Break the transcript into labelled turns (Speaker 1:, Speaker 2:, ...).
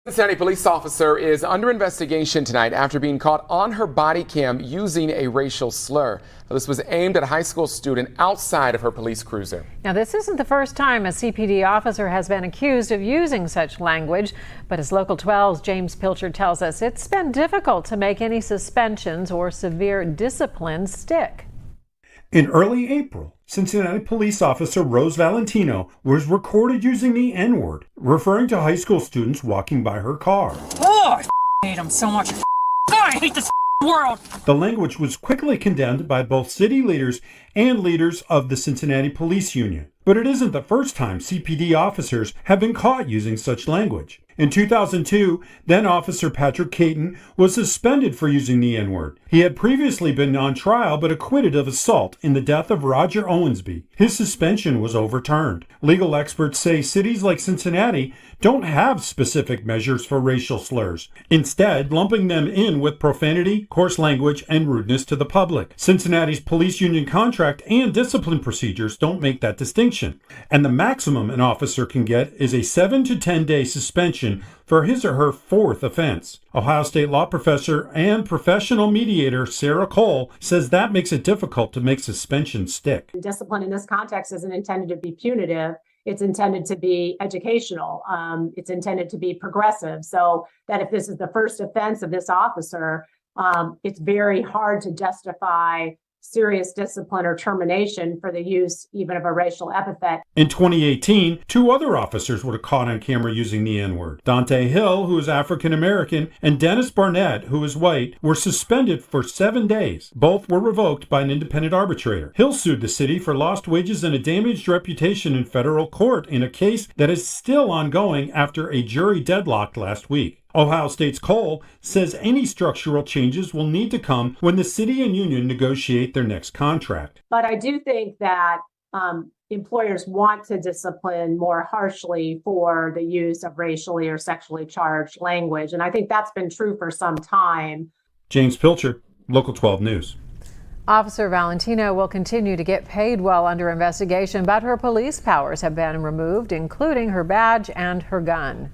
Speaker 1: Cincinnati police officer is under investigation tonight after being caught on her body cam using a racial slur. This was aimed at a high school student outside of her police cruiser.
Speaker 2: Now, this isn't the first time a CPD officer has been accused of using such language, but as Local 12's James Pilcher tells us, it's been difficult to make any suspensions or severe discipline stick.
Speaker 3: In early April, Cincinnati police officer Rose Valentino was recorded using the N-word, referring to high school students walking by her car.
Speaker 4: Oh, I hate them so much. I hate this world.
Speaker 3: The language was quickly condemned by both city leaders and leaders of the Cincinnati Police Union. But it isn't the first time CPD officers have been caught using such language. In 2002, then Officer Patrick Caton was suspended for using the N-word. He had previously been on trial but acquitted of assault in the death of Roger Owensby. His suspension was overturned. Legal experts say cities like Cincinnati don't have specific measures for racial slurs, instead lumping them in with profanity, coarse language, and rudeness to the public. Cincinnati's police union contract and discipline procedures don't make that distinction, and the maximum an officer can get is a 7 to 10 day suspension for his or her fourth offense. Ohio State law professor and professional mediator Sarah Cole says that makes it difficult to make suspension stick.
Speaker 5: Discipline in this context isn't intended to be punitive. It's intended to be educational. It's intended to be progressive, so that if this is the first offense of this officer, it's very hard to justify serious discipline or termination for the use even of a racial epithet.
Speaker 3: In 2018, two other officers were caught on camera using the N-word. Dante Hill, who is African American, and Dennis Barnett, who is white, were suspended for 7 days. Both were revoked by an independent arbitrator. Hill sued the city for lost wages and a damaged reputation in federal court in a case that is still ongoing after a jury deadlocked last week. Ohio State's Cole says any structural changes will need to come when the city and union negotiate their next contract.
Speaker 5: But I do think that employers want to discipline more harshly for the use of racially or sexually charged language. And I think that's been true for some time.
Speaker 3: James Pilcher, Local 12 News.
Speaker 2: Officer Valentino will continue to get paid while under investigation, but her police powers have been removed, including her badge and her gun.